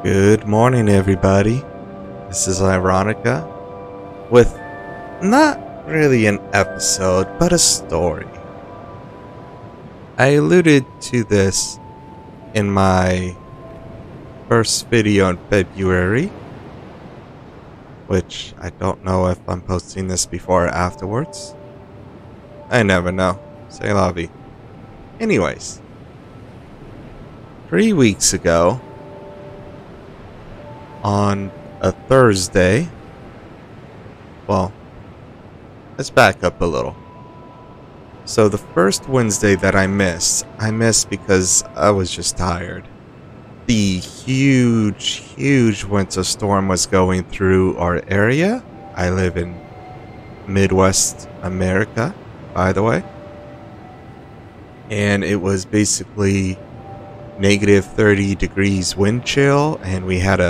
Good morning, everybody. This is Ironica with not really an episode, but a story. I alluded to this in my first video in February, which I don't know if I'm posting this before or afterwards. I never know. C'est la vie. Anyways, 3 weeks ago, on a Thursday, well, let's back up a little. So the first Wednesday that I missed because I was just tired. The huge winter storm was going through our area. I live in Midwest America, by the way. And it was basically negative 30 degrees wind chill, and we had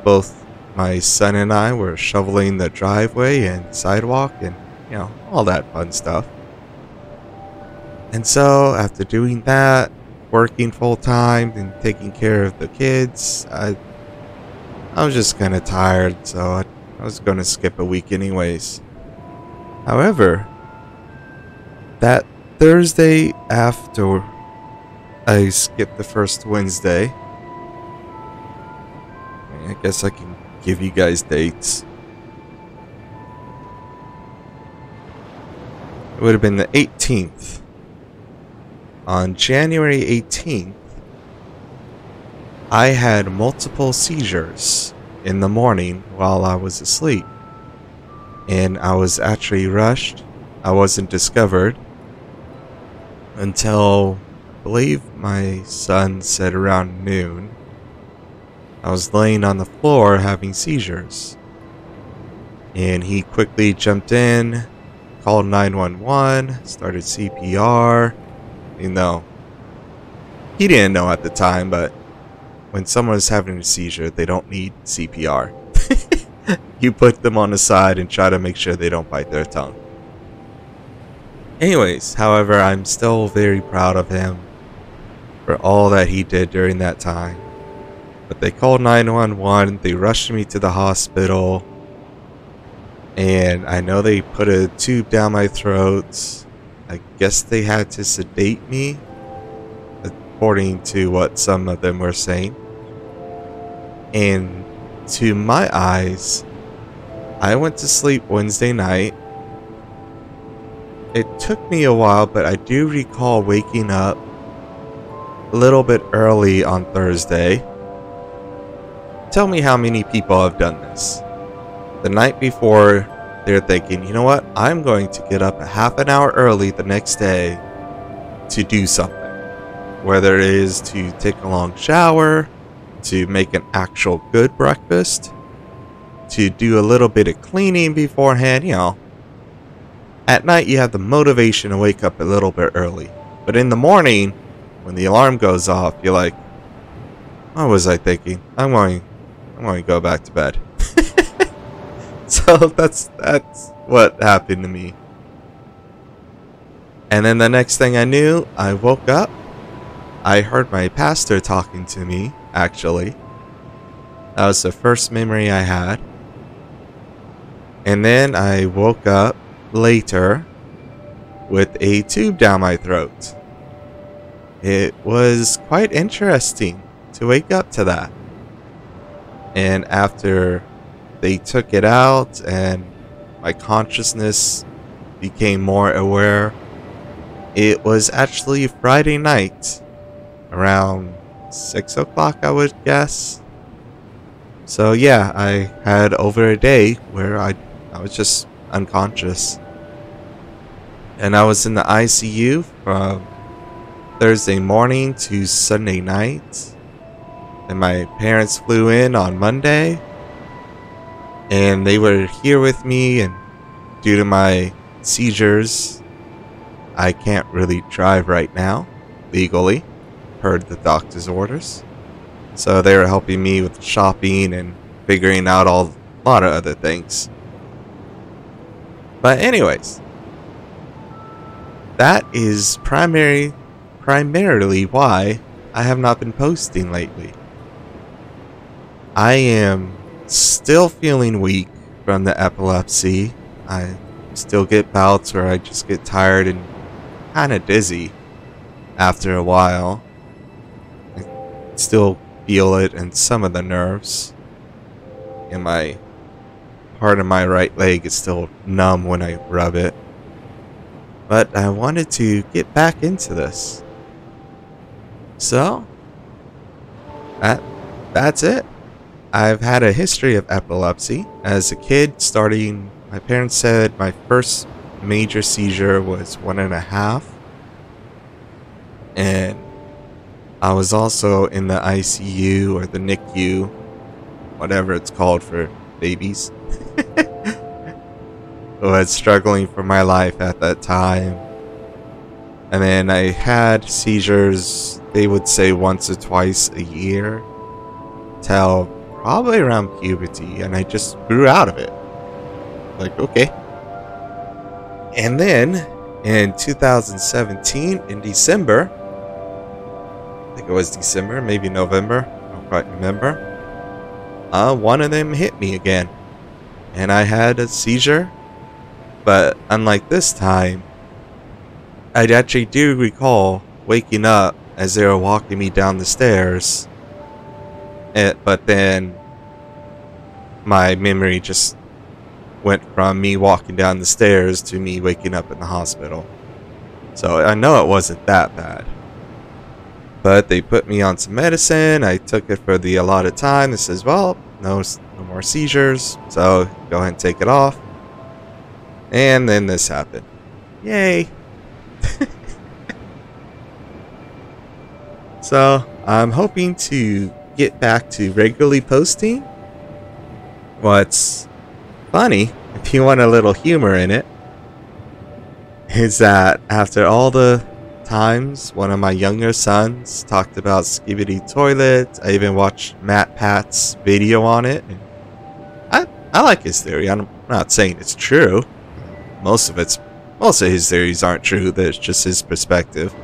both my son and I were shoveling the driveway and sidewalk and, all that fun stuff. And so after doing that, working full time and taking care of the kids, I was just kind of tired, so I was going to skip a week anyways. However, that Thursday after I skipped the first Wednesday, I guess I can give you guys dates. It would have been the 18th. On January 18th, I had multiple seizures in the morning while I was asleep. And I was actually rushed. I wasn't discovered until, I believe my son said around noon. I was laying on the floor having seizures. And he quickly jumped in, called 911, started CPR. You know, he didn't know at the time, but when someone's having a seizure, they don't need CPR. You put them on the side and try to make sure they don't bite their tongue. Anyways, however, I'm still very proud of him for all that he did during that time. But they called 911, they rushed me to the hospital, and I know they put a tube down my throat. I guess they had to sedate me, according to what some of them were saying. And to my eyes, I went to sleep Wednesday night. It took me a while, but I do recall waking up a little bit early on Thursday. Tell me how many people have done this. The night before, they're thinking, you know what? I'm going to get up a half an hour early the next day to do something. Whether it is to take a long shower, to make an actual good breakfast, to do a little bit of cleaning beforehand, At night, you have the motivation to wake up a little bit early. But in the morning, when the alarm goes off, you're like, what was I thinking? I'm going to go back to bed. So that's what happened to me. And then the next thing I knew, I woke up. I heard my pastor talking to me, actually. That was the first memory I had. And then I woke up later with a tube down my throat. It was quite interesting to wake up to that. And after they took it out and my consciousness became more aware, it was actually Friday night around 6 o'clock, I would guess. So yeah, I had over a day where I was just unconscious. And I was in the ICU from Thursday morning to Sunday night. And my parents flew in on Monday. And they were here with me, and due to my seizures, I can't really drive right now, legally, per the doctor's orders. So they were helping me with shopping and figuring out a lot of other things. But anyways, that is primarily why I have not been posting lately. I am still feeling weak from the epilepsy. I still get bouts where I just get tired and kind of dizzy after a while. I still feel it in some of the nerves. And my part of my right leg is still numb when I rub it. But I wanted to get back into this. So, that's it. I've had a history of epilepsy. As a kid, my parents said my first major seizure was 1.5. And I was also in the ICU or the NICU, whatever it's called for babies. I was struggling for my life at that time. And then I had seizures, they would say once or twice a year, till probably around puberty, and I just grew out of it. Like, okay. And then in 2017, in December, I think it was December, maybe November, I don't quite remember, one of them hit me again. And I had a seizure, but unlike this time, I actually do recall waking up as they were walking me down the stairs. But then my memory just went from me walking down the stairs to me waking up in the hospital. So I know it wasn't that bad. But they put me on some medicine. I took it for the allotted time. It says, well, no more seizures, so go ahead and take it off. And then this happened. Yay. So I'm hoping to get back to regularly posting. What's funny, if you want a little humor in it, is that after all the times one of my younger sons talked about Skibidi toilet, I even watched Matt Pat's video on it. And I like his theory. I'm not saying it's true. Most of his theories aren't true. That's just his perspective.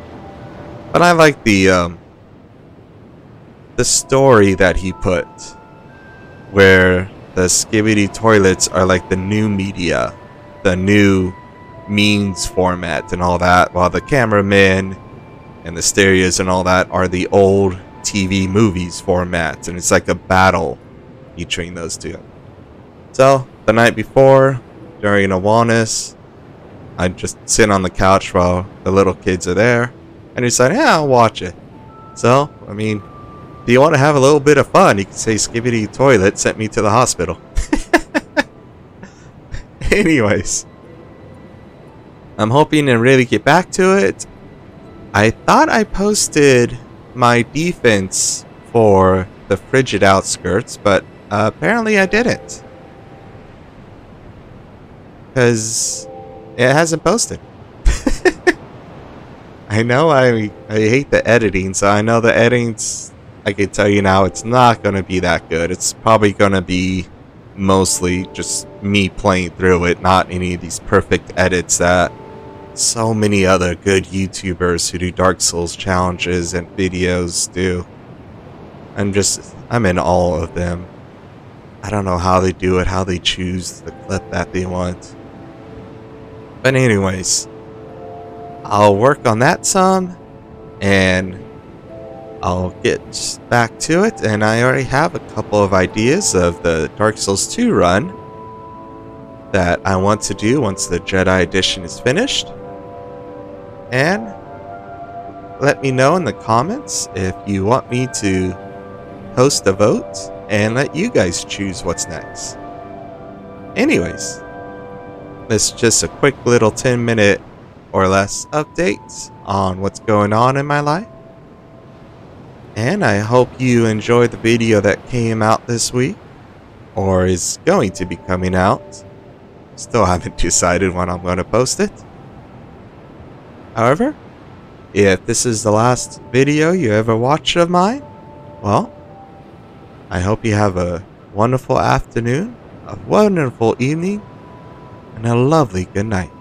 But I like the story that he put, where the Skibidi toilets are like the new media, the new memes format and all that, while the cameramen and the stereos and all that are the old TV movies format, and it's like a battle between those two. So the night before, during Awareness, I just sit on the couch while the little kids are there, and decided, yeah, I'll watch it. So, I mean, if you want to have a little bit of fun, you can say Skibidi toilet sent me to the hospital. Anyways, I'm hoping to really get back to it. I thought I posted my defense for the frigid outskirts, but apparently I didn't. Because it hasn't posted. I know I hate the editing, so I know the editing's, I can tell you now, it's not going to be that good. It's probably going to be mostly just me playing through it, not any of these perfect edits that so many other good YouTubers who do Dark Souls challenges and videos do. I'm in awe of them. I don't know how they do it, how they choose the clip that they want. But anyways, I'll work on that some, and I'll get back to it. And I already have a couple of ideas of the Dark Souls 2 run that I want to do once the Jedi Edition is finished. And let me know in the comments if you want me to host a vote and let you guys choose what's next. Anyways, this is just a quick little 10-minute or less update on what's going on in my life. And I hope you enjoyed the video that came out this week, or is going to be coming out. Still haven't decided when I'm going to post it. However, if this is the last video you ever watch of mine, well, I hope you have a wonderful afternoon, a wonderful evening, and a lovely good night.